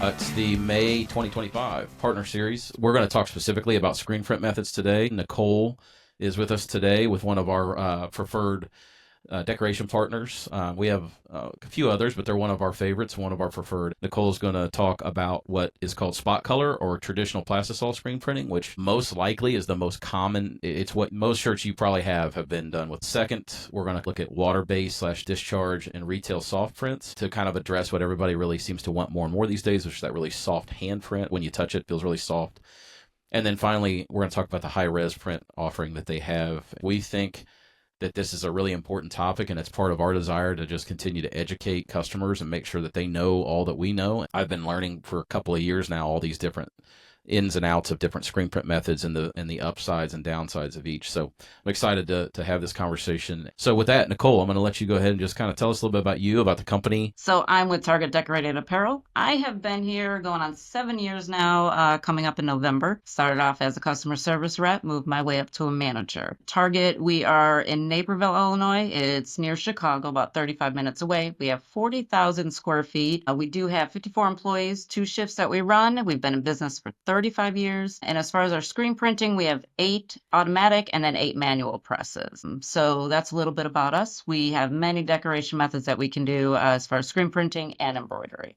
It's the May 2025 Partner Series. We're going to talk specifically about screen print methods today. Nicole is with us today with one of our preferred decoration partners. We have a few others, but they're one of our favorites, one of our preferred. Nicole's going to talk about what is called spot color or traditional plastisol screen printing, which most likely is the most common. It's what most shirts you probably have been done with. Second, we're going to look at water-based / discharge and retail soft prints to kind of address what everybody really seems to want more and more these days, which is that really soft hand print. When you touch it, it feels really soft. And then finally, we're going to talk about the high-res print offering that they have. We think that this is a really important topic, and it's part of our desire to just continue to educate customers and make sure that they know all that we know. I've been learning for a couple of years now all these different ins and outs of different screen print methods and the upsides and downsides of each. So I'm excited to have this conversation. So with that, Nicole, I'm going to let you go ahead and just kind of tell us a little bit about you, about the company. So I'm with Target Decorated Apparel. I have been here going on 7 years now, coming up in November. Started off as a customer service rep, moved my way up to a manager. Target, we are in Naperville, Illinois. It's near Chicago, about 35 minutes away. We have 40,000 square feet. We do have 54 employees, 2 shifts that we run. We've been in business for 35 years. And as far as our screen printing, we have 8 automatic and then 8 manual presses. So that's a little bit about us. We have many decoration methods that we can do as far as screen printing and embroidery.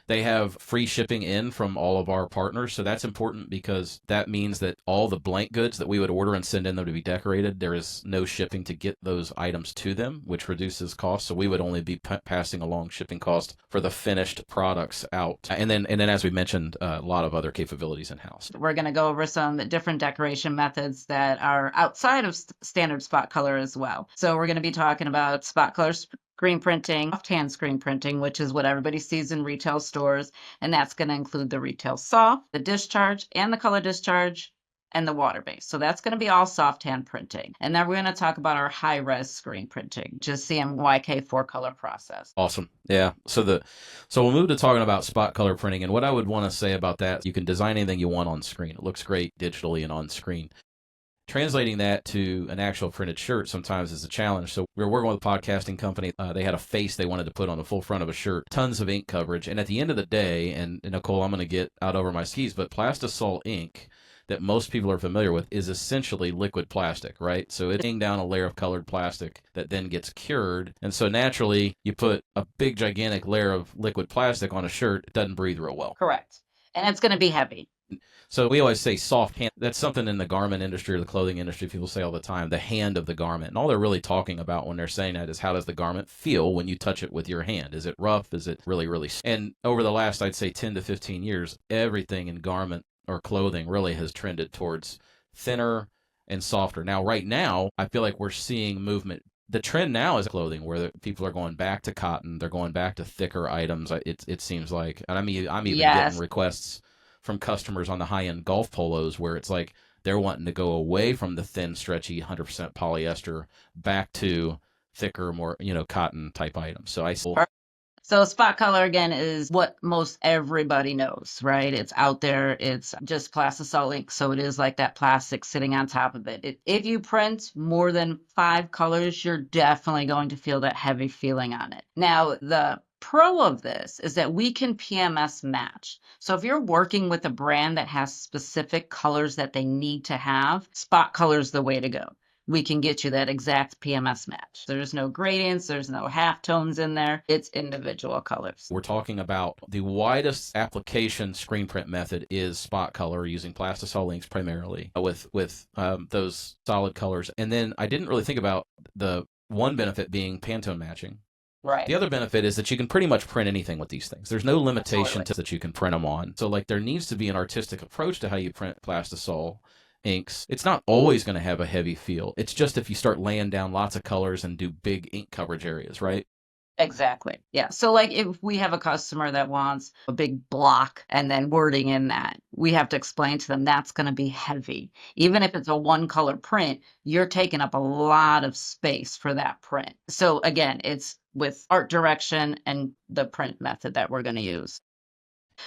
They have free shipping in from all of our partners, so that's important because that means that all the blank goods that we would order and send in them to be decorated, there is no shipping to get those items to them, which reduces costs. So we would only be passing along shipping costs for the finished products out. And then as we mentioned, a lot of other capabilities in-house. We're going to go over some different decoration methods that are outside of standard spot color as well. So we're going to be talking about spot color screen printing, soft-hand screen printing, which is what everybody sees in retail stores, and that's going to include the retail soft, the discharge, and the color discharge, and the water-based. So that's going to be all soft-hand printing. And then we're going to talk about our high-res screen printing, just CMYK 4-color process. Awesome. Yeah. So we'll move to talking about spot color printing, and what I would want to say about that, you can design anything you want on screen. It looks great digitally and on screen. Translating that to an actual printed shirt sometimes is a challenge. So we were working with a podcasting company. They had a face they wanted to put on the full front of a shirt, tons of ink coverage. And at the end of the day, and Nicole, I'm going to get out over my skis, but Plastisol ink that most people are familiar with is essentially liquid plastic, right? So it's laying down a layer of colored plastic that then gets cured. And so naturally, you put a big, gigantic layer of liquid plastic on a shirt, it doesn't breathe real well. Correct. And it's going to be heavy. So we always say soft hand. That's something in the garment industry or the clothing industry people say all the time, the hand of the garment. And all they're really talking about when they're saying that is how does the garment feel when you touch it with your hand? Is it rough? Is it really, really? And over the last, I'd say 10 to 15 years, everything in garment or clothing really has trended towards thinner and softer. Now, right now, I feel like we're seeing movement. The trend now is clothing where people are going back to cotton. They're going back to thicker items. It seems like, and I'm even getting requests from customers on the high-end golf polos where it's like they're wanting to go away from the thin, stretchy, 100% polyester back to thicker, more, cotton type items. So spot color, again, is what most everybody knows, right? It's out there. It's just plastisol ink. So it is like that plastic sitting on top of it. If you print more than 5 colors, you're definitely going to feel that heavy feeling on it. Now, the pro of this is that we can PMS match. So if you're working with a brand that has specific colors that they need to have, spot color is the way to go. We can get you that exact PMS match. There's no gradients, there's no halftones in there. It's individual colors. We're talking about the widest application screen print method is spot color using plastisol inks primarily with those solid colors. And then I didn't really think about the one benefit being Pantone matching. Right. The other benefit is that you can pretty much print anything with these things. There's no limitation to that you can print them on. So there needs to be an artistic approach to how you print plastisol inks. It's not always going to have a heavy feel. It's just if you start laying down lots of colors and do big ink coverage areas, right? Exactly. Yeah. So if we have a customer that wants a big block and then wording in that, we have to explain to them that's going to be heavy. Even if it's a 1-color print, you're taking up a lot of space for that print. So again, it's with art direction and the print method that we're going to use.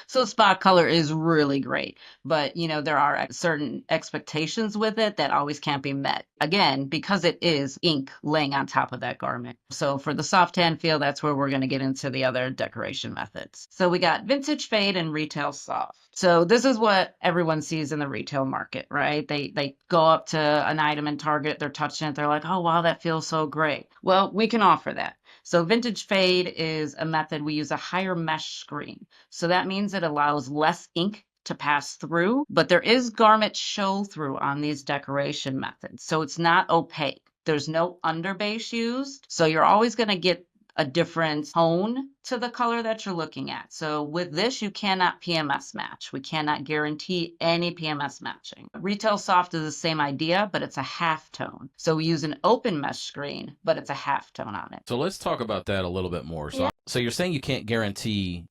So spot color is really great, but there are certain expectations with it that always can't be met. Again, because it is ink laying on top of that garment. So for the soft tan feel, that's where we're going to get into the other decoration methods. So we got vintage fade and retail soft. So this is what everyone sees in the retail market, right? They go up to an item in Target, they're touching it, they're like, oh wow, that feels so great. Well, we can offer that. So vintage fade is a method we use a higher mesh screen. So that means it allows less ink to pass through, but there is garment show through on these decoration methods. So it's not opaque. There's no underbase used. So you're always going to get a different tone to the color that you're looking at. So with this, you cannot PMS match. We cannot guarantee any PMS matching. Retail soft is the same idea, but it's a half tone. So we use an open mesh screen, but it's a half tone on it. So let's talk about that a little bit more. So you're saying you can't guarantee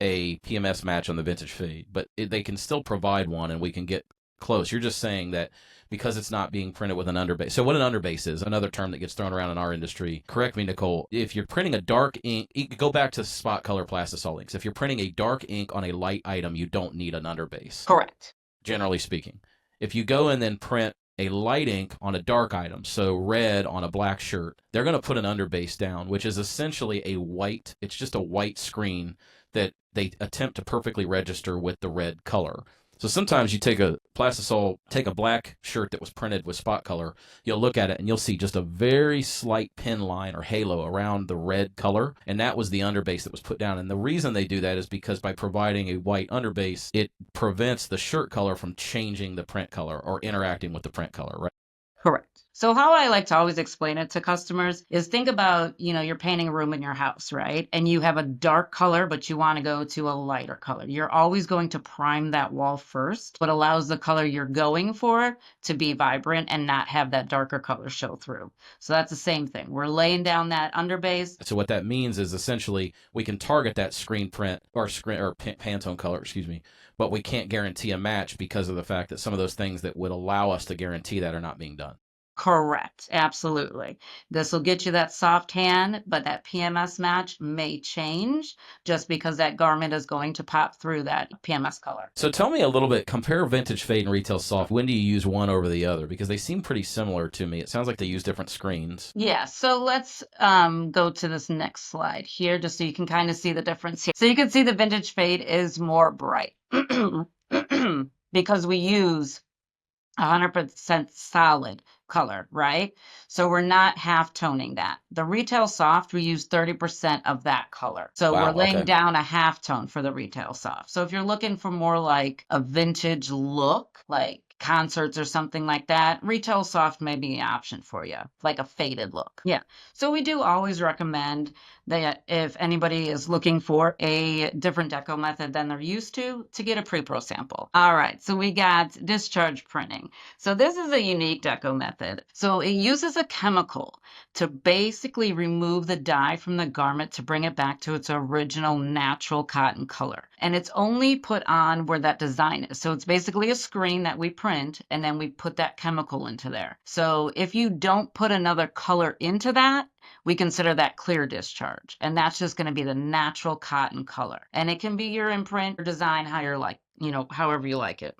a PMS match on the vintage fade, but they can still provide one and we can get close. You're just saying that because it's not being printed with an underbase. So what an underbase is, another term that gets thrown around in our industry. Correct me, Nicole. If you're printing a dark ink, go back to spot color plastisol inks. If you're printing a dark ink on a light item, you don't need an underbase. Correct. Generally speaking. If you go and then print a light ink on a dark item, so red on a black shirt, they're going to put an underbase down, which is essentially it's just a white screen that they attempt to perfectly register with the red color. So sometimes you take a black shirt that was printed with spot color, you'll look at it and you'll see just a very slight pin line or halo around the red color, and that was the underbase that was put down. And the reason they do that is because by providing a white underbase, it prevents the shirt color from changing the print color or interacting with the print color, right? Correct. So how I like to always explain it to customers is think about, you're painting a room in your house, right? And you have a dark color, but you want to go to a lighter color. You're always going to prime that wall first, what allows the color you're going for to be vibrant and not have that darker color show through. So that's the same thing. We're laying down that underbase. So what that means is essentially we can target that screen print or Pantone color, but we can't guarantee a match because of the fact that some of those things that would allow us to guarantee that are not being done. Correct. Absolutely. This will get you that soft tan, but that PMS match may change just because that garment is going to pop through that PMS color. So tell me a little bit, compare vintage fade and retail soft. When do you use one over the other? Because they seem pretty similar to me. It sounds like they use different screens. Yeah, so let's go to this next slide here just so you can kind of see the difference here. So you can see the vintage fade is more bright because we use 100% solid color, right? So we're not half toning that. The retail soft, we use 30% of that color. So we're laying down a half tone for the retail soft. So if you're looking for more like a vintage look, like concerts or something like that, retail soft may be an option for you, like a faded look. Yeah. So we do always recommend that if anybody is looking for a different deco method than they're used to get a pre-pro sample. All right. So we got discharge printing. So this is a unique deco method. So it uses a chemical to basically remove the dye from the garment to bring it back to its original natural cotton color. And it's only put on where that design is. So it's basically a screen that we print and then we put that chemical into there. So if you don't put another color into that, we consider that clear discharge. And that's just going to be the natural cotton color. And it can be your imprint or design how you're like, however you like it.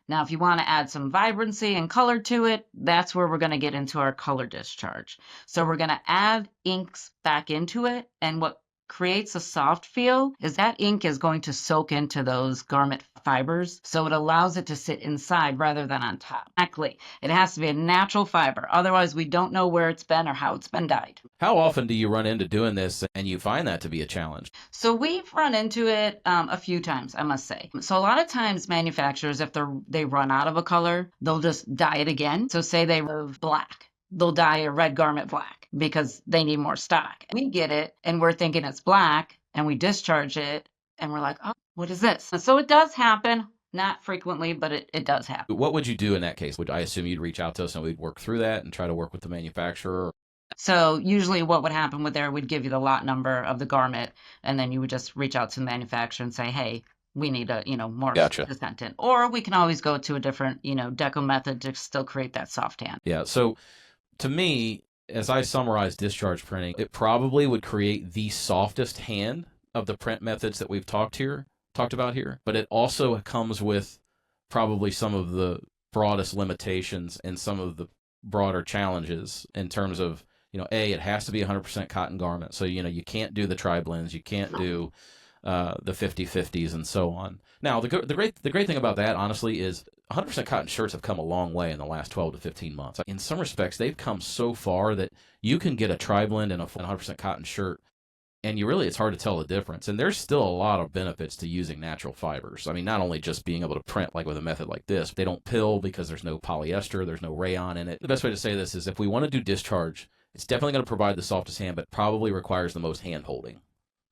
Now, if you want to add some vibrancy and color to it, that's where we're going to get into our color discharge. So we're going to add inks back into it. And what creates a soft feel is that ink is going to soak into those garment fibers. So it allows it to sit inside rather than on top. Exactly. It has to be a natural fiber. Otherwise, we don't know where it's been or how it's been dyed. How often do you run into doing this and you find that to be a challenge? So we've run into it a few times, I must say. So a lot of times manufacturers, if they run out of a color, they'll just dye it again. So say they have black. They'll dye a red garment black because they need more stock. We get it and we're thinking it's black and we discharge it and we're like, oh, what is this? So it does happen, not frequently, but it does happen. What would you do in that case? I assume you'd reach out to us and we'd work through that and try to work with the manufacturer? So usually what would happen with there, we'd give you the lot number of the garment and then you would just reach out to the manufacturer and say, hey, we need a, more descent. Or we can always go to a different, deco method to still create that soft tan. Yeah. So to me, as I summarize discharge printing, it probably would create the softest hand of the print methods that we've talked about here, but it also comes with probably some of the broadest limitations and some of the broader challenges in terms of, it has to be 100% cotton garment. So, you can't do the tri-blends, you can't do the 50/50s and so on. Now, the great thing about that, honestly, is 100% cotton shirts have come a long way in the last 12 to 15 months. In some respects, they've come so far that you can get a tri-blend and a 100% cotton shirt, and it's hard to tell the difference. And there's still a lot of benefits to using natural fibers. I mean, not only just being able to print like with a method like this, they don't pill because there's no polyester, there's no rayon in it. The best way to say this is if we want to do discharge, it's definitely going to provide the softest hand, but probably requires the most hand holding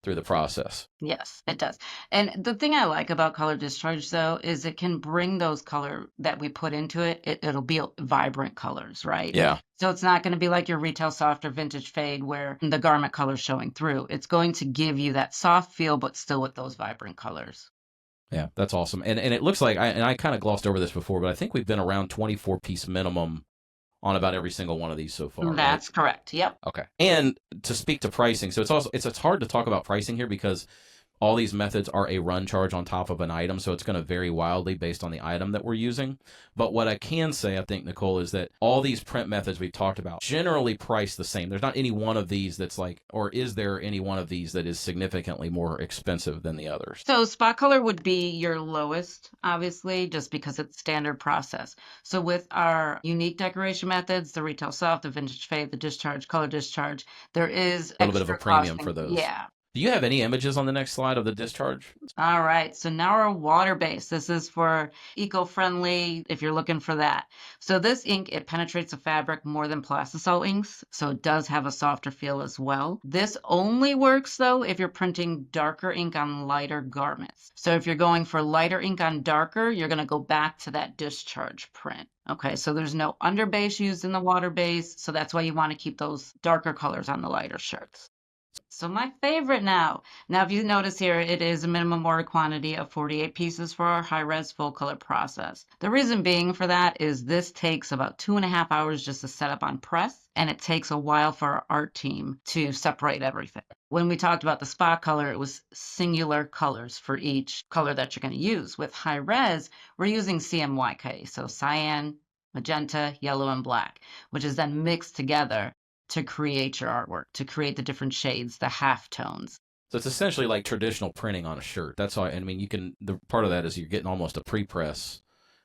through the process. Yes, it does. And the thing I like about color discharge, though, is it can bring those color that we put into it. It'll be vibrant colors, right? Yeah. So it's not going to be like your retail soft or vintage fade where the garment color's showing through. It's going to give you that soft feel, but still with those vibrant colors. Yeah, that's awesome. And it looks like, I kind of glossed over this before, but I think we've been around 24-piece minimum on about every single one of these so far. That's right? correct. Yep. Okay. And to speak to pricing, so it's hard to talk about pricing here because all these methods are a run charge on top of an item, so it's going to vary wildly based on the item that we're using. But what I can say, I think, Nicole, is that all these print methods we've talked about generally price the same. There's not any one of these that's like, or is there any one of these that is significantly more expensive than the others? So spot color would be your lowest, obviously, just because it's standard process. So with our unique decoration methods, the retail soft, the vintage fade, the discharge, color discharge, there is a little bit of a premium costing. for those. Yeah. Do you have any images on the next slide of the discharge? All right, so now we're water-based. This is for eco-friendly if you're looking for that. So this ink, it penetrates the fabric more than plastisol inks, so it does have a softer feel as well. This only works, though, if you're printing darker ink on lighter garments. So if you're going for lighter ink on darker, you're going to go back to that discharge print. Okay, so there's no underbase used in the water base, so that's why you want to keep those darker colors on the lighter shirts. So my favorite now. Now, if you notice here, it is a minimum order quantity of 48 pieces for our high-res full color process. The reason being for that is this takes about 2.5 hours just to set up on press, and it takes a while for our art team to separate everything. When we talked about the spot color, it was singular colors for each color that you're going to use. With high-res, we're using CMYK, so cyan, magenta, yellow, and black, which is then mixed together to create your artwork, to create the different shades, the half tones. So it's essentially like traditional printing on a shirt. That's all. I mean, the part of that is you're getting almost a pre-press.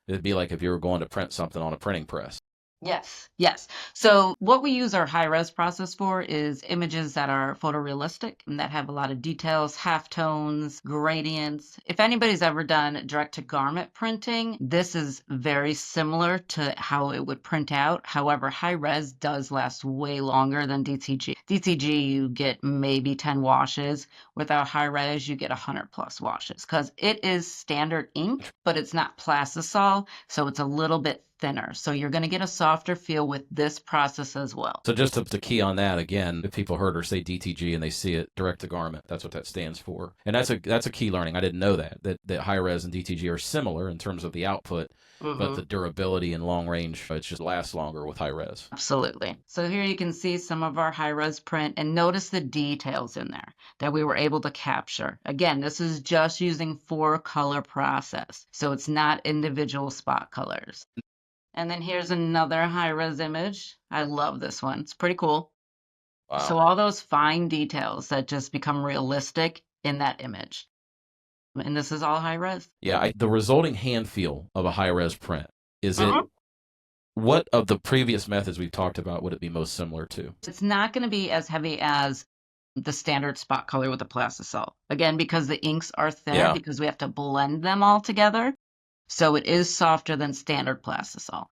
It'd be like if you were going to print something on a printing press. Yes, yes. So what we use our high-res process for is images that are photorealistic and that have a lot of details, halftones, gradients. If anybody's ever done direct-to-garment printing, this is very similar to how it would print out. However, high-res does last way longer than DTG. DTG, you get maybe 10 washes. Without high-res, you get 100+ washes because it is standard ink, but it's not plastisol, so it's a little bit thinner. So you're going to get a softer feel with this process as well. So just to key on that again, if people heard her say DTG and they see it direct to garment, that's what that stands for. And that's a key learning. I didn't know that high res and DTG are similar in terms of the output, but the durability and long range, it just lasts longer with high res. Absolutely. So here you can see some of our high res print and notice the details in there that we were able to capture. Again, this is just using 4-color process. So it's not individual spot colors. And then here's another high-res image. I love this one. It's pretty cool. Wow. So all those fine details that just become realistic in that image. And this is all high-res. Yeah, the resulting hand feel of a high-res print, is it, what of the previous methods we've talked about would it be most similar to? It's not going to be as heavy as the standard spot color with the plastisol. Again, because the inks are thinner, because we have to blend them all together. So it is softer than standard plastisol.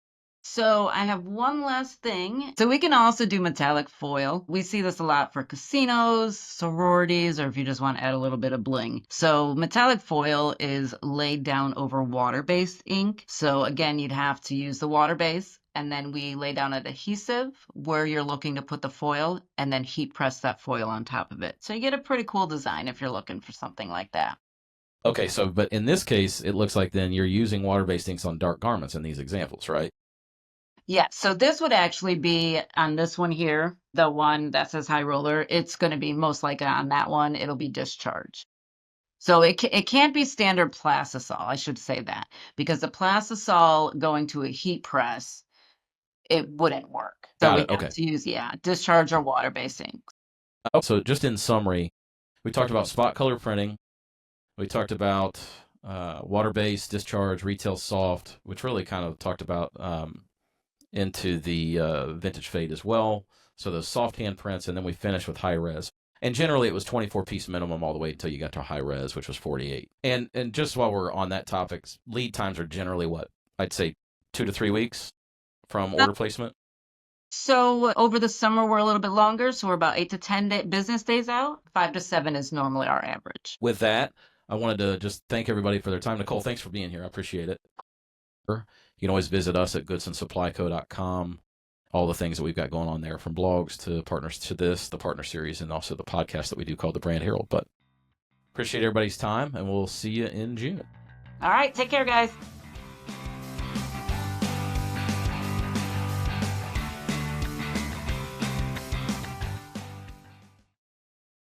So I have one last thing. So we can also do metallic foil. We see this a lot for casinos, sororities, or if you just want to add a little bit of bling. So metallic foil is laid down over water-based ink. So again, you'd have to use the water base, and then we lay down an adhesive where you're looking to put the foil, and then heat press that foil on top of it. So you get a pretty cool design if you're looking for something like that. Okay, so, but in this case, it looks like then you're using water-based inks on dark garments in these examples, right? Yeah, so this would actually be on this one here, the one that says high roller. It's going to be most likely on that one. It'll be discharge. So it can't be standard plastisol. I should say that because the plastisol going to a heat press, it wouldn't work. So Got we it. have Okay. to use, discharge or water-based ink. So just in summary, we talked about spot color printing. We talked about water-based discharge, retail soft, which really kind of talked about into the vintage fade as well. So those soft hand prints, and then we finished with high res. And generally, it was 24 piece minimum all the way until you got to high res, which was 48. And just while we're on that topic, lead times are generally what I'd say 2 to 3 weeks from Uh, order placement. So over the summer, we're a little bit longer. So we're about 8 to 10 business days out. 5 to 7 is normally our average. With that, I wanted to just thank everybody for their time. Nicole, thanks for being here. I appreciate it. You can always visit us at goodsandsupplyco.com. All the things that we've got going on there, from blogs to partners to this, the partner series, and also the podcast that we do called the Brand Herald. But appreciate everybody's time, and we'll see you in June. All right, take care, guys.